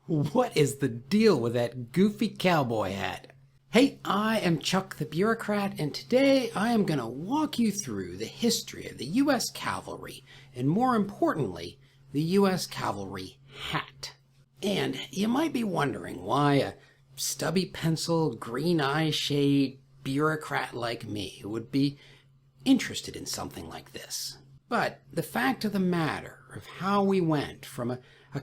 What is the deal with that goofy cowboy hat? Hey, I am Chuck the Bureaucrat, and today I am going to walk you through the history of the U.S. Cavalry, and more importantly, the U.S. Cavalry hat. And you might be wondering why a stubby pencil, green eye shade bureaucrat like me would be interested in something like this. But the fact of the matter of how we went from a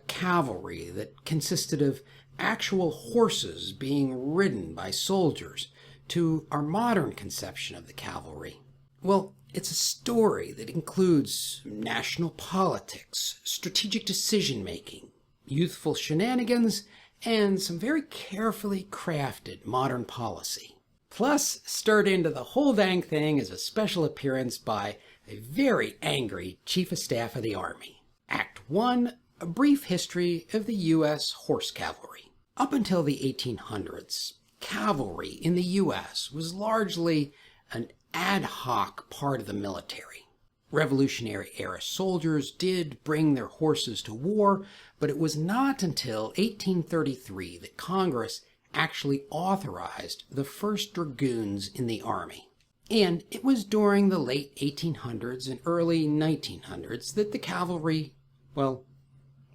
cavalry that consisted of actual horses being ridden by soldiers to our modern conception of the cavalry, well, it's a story that includes national politics, strategic decision-making, youthful shenanigans, and some very carefully crafted modern policy. Plus, stirred into the whole dang thing is a special appearance by a very angry Chief of Staff of the Army. Act 1, a brief history of the U.S. Horse Cavalry. Up until the 1800s, cavalry in the U.S. was largely an ad hoc part of the military. Revolutionary-era soldiers did bring their horses to war, but it was not until 1833 that Congress actually authorized the first dragoons in the Army. And it was during the late 1800s and early 1900s that the cavalry, well,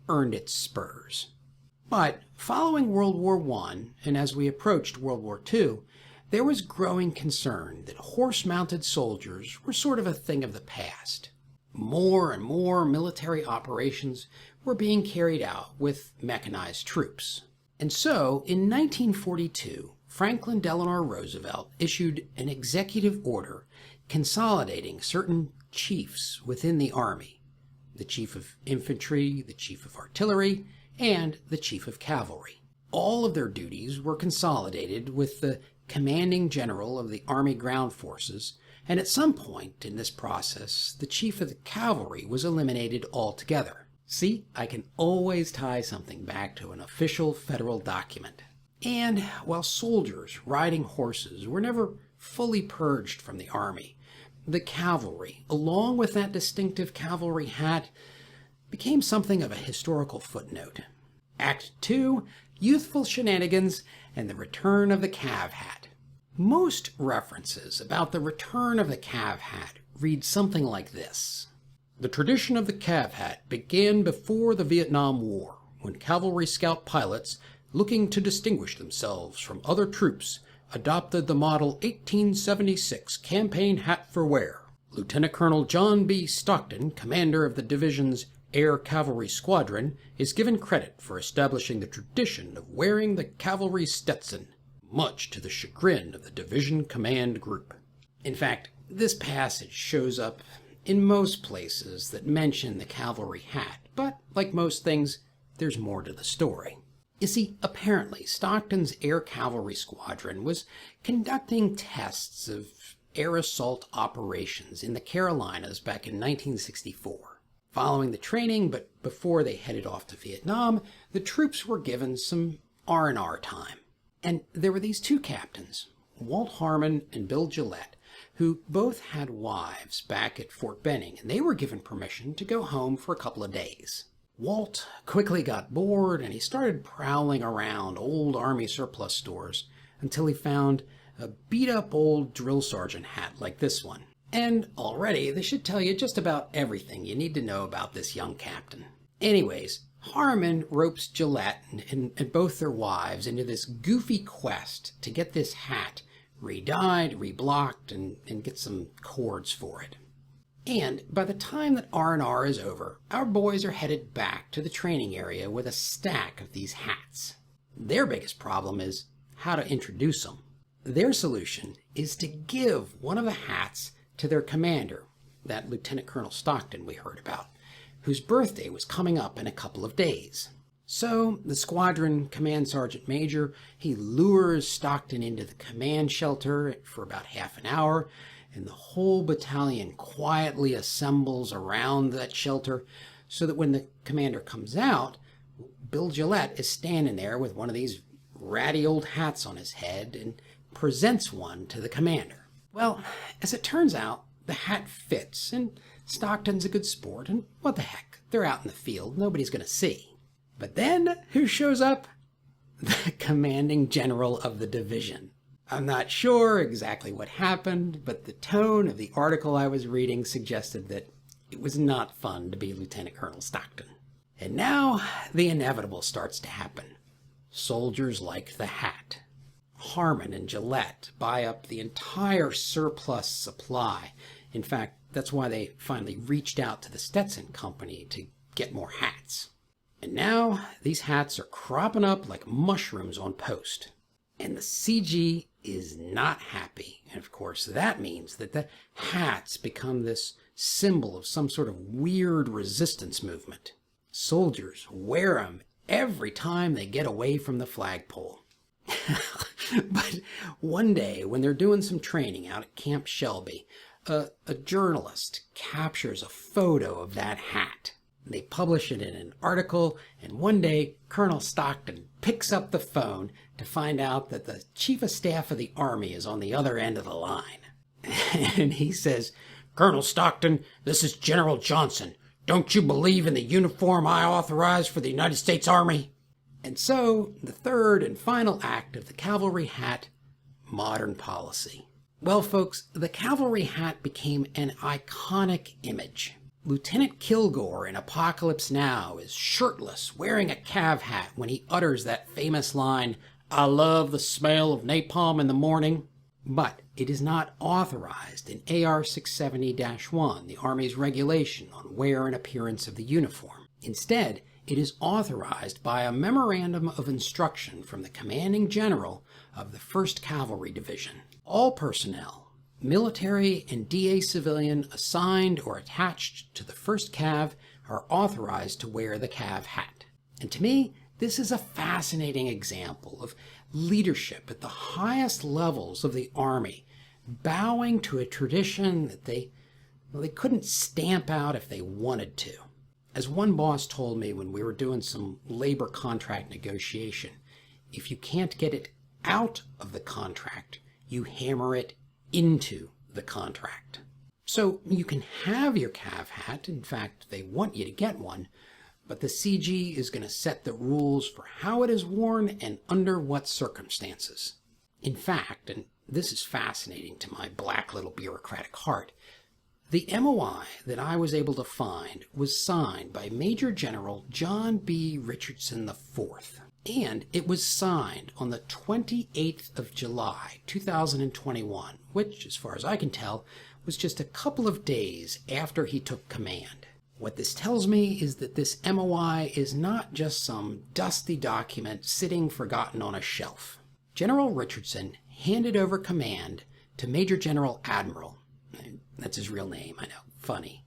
earned its spurs. But following World War I, and as we approached World War II, there was growing concern that horse-mounted soldiers were sort of a thing of the past. More and more military operations were being carried out with mechanized troops. And so, in 1942, Franklin Delano Roosevelt issued an executive order consolidating certain chiefs within the Army: the Chief of Infantry, the Chief of Artillery, and the Chief of Cavalry. All of their duties were consolidated with the commanding general of the Army Ground Forces, and at some point in this process, the Chief of the Cavalry was eliminated altogether. See, I can always tie something back to an official federal document. And while soldiers riding horses were never fully purged from the Army, the cavalry, along with that distinctive cavalry hat, became something of a historical footnote. Act 2, Youthful Shenanigans and the Return of the Cav Hat. Most references about the return of the Cav Hat read something like this. The tradition of the Cav Hat began before the Vietnam War, when cavalry scout pilots, looking to distinguish themselves from other troops, adopted the model 1876 campaign hat for wear. Lieutenant Colonel John B. Stockton, commander of the division's Air Cavalry Squadron, is given credit for establishing the tradition of wearing the cavalry Stetson, much to the chagrin of the division command group. In fact, this passage shows up in most places that mention the cavalry hat, but like most things, there's more to the story. You see, apparently, Stockton's Air Cavalry Squadron was conducting tests of air assault operations in the Carolinas back in 1964. Following the training, but before they headed off to Vietnam, the troops were given some R&R time. And there were these two captains, Walt Harmon and Bill Gillette, who both had wives back at Fort Benning, and they were given permission to go home for a couple of days. Walt quickly got bored, and he started prowling around old Army surplus stores until he found a beat-up old drill sergeant hat like this one. And already, this should tell you just about everything you need to know about this young captain. Anyways, Harmon ropes Gillette and both their wives into this goofy quest to get this hat re-dyed, reblocked, and get some cords for it. And by the time that R&R is over, our boys are headed back to the training area with a stack of these hats. Their biggest problem is how to introduce them. Their solution is to give one of the hats to their commander, that Lieutenant Colonel Stockton we heard about, whose birthday was coming up in a couple of days. So the squadron command sergeant major, he lures Stockton into the command shelter for about half an hour, and the whole battalion quietly assembles around that shelter so that when the commander comes out, Bill Gillette is standing there with one of these ratty old hats on his head and presents one to the commander. Well, as it turns out, the hat fits, and Stockton's a good sport, and what the heck, they're out in the field, nobody's going to see. But then, who shows up? The commanding general of the division. I'm not sure exactly what happened, but the tone of the article I was reading suggested that it was not fun to be Lieutenant Colonel Stockton. And now, the inevitable starts to happen. Soldiers like the hat. Harmon and Gillette buy up the entire surplus supply. In fact, that's why they finally reached out to the Stetson Company to get more hats. And now, these hats are cropping up like mushrooms on post. And the CG is not happy. And of course, that means that the hats become this symbol of some sort of weird resistance movement. Soldiers wear them every time they get away from the flagpole. But one day, when they're doing some training out at Camp Shelby, a journalist captures a photo of that hat. They publish it in an article, and one day, Colonel Stockton picks up the phone to find out that the Chief of Staff of the Army is on the other end of the line. And he says, "Colonel Stockton, this is General Johnson. Don't you believe in the uniform I authorized for the United States Army?" And so, the third and final act of the cavalry hat, modern policy. Well, folks, the cavalry hat became an iconic image. Lieutenant Kilgore in Apocalypse Now is shirtless, wearing a cav hat when he utters that famous line, "I love the smell of napalm in the morning." But it is not authorized in AR 670-1, the Army's regulation on wear and appearance of the uniform. Instead, it is authorized by a memorandum of instruction from the commanding general of the 1st Cavalry Division. All personnel, military and DA civilian assigned or attached to the 1st Cav, are authorized to wear the Cav hat. And to me, this is a fascinating example of leadership at the highest levels of the Army, bowing to a tradition that they couldn't stamp out if they wanted to. As one boss told me when we were doing some labor contract negotiation, if you can't get it out of the contract, you hammer it into the contract. So you can have your Cav hat, in fact, they want you to get one, but the CG is going to set the rules for how it is worn and under what circumstances. In fact, and this is fascinating to my black little bureaucratic heart, the MOI that I was able to find was signed by Major General John B. Richardson IV, and it was signed on the 28th of July, 2021, which, as far as I can tell, was just a couple of days after he took command. What this tells me is that this MOI is not just some dusty document sitting forgotten on a shelf. General Richardson handed over command to Major General Admiral. That's his real name, I know, funny.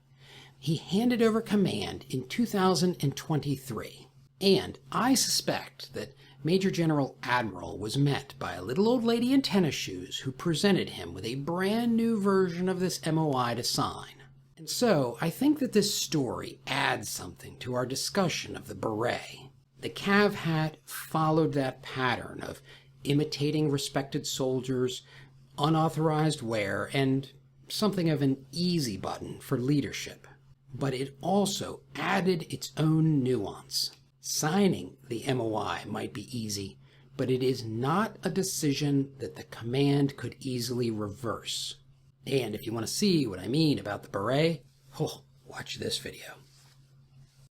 He handed over command in 2023, and I suspect that Major General Admiral was met by a little old lady in tennis shoes who presented him with a brand new version of this MOI to sign. And so I think that this story adds something to our discussion of the beret. The Cav hat followed that pattern of imitating respected soldiers, unauthorized wear, and something of an easy button for leadership. But it also added its own nuance. Signing the MOI might be easy, but it is not a decision that the command could easily reverse. And if you want to see what I mean about the beret, watch this video.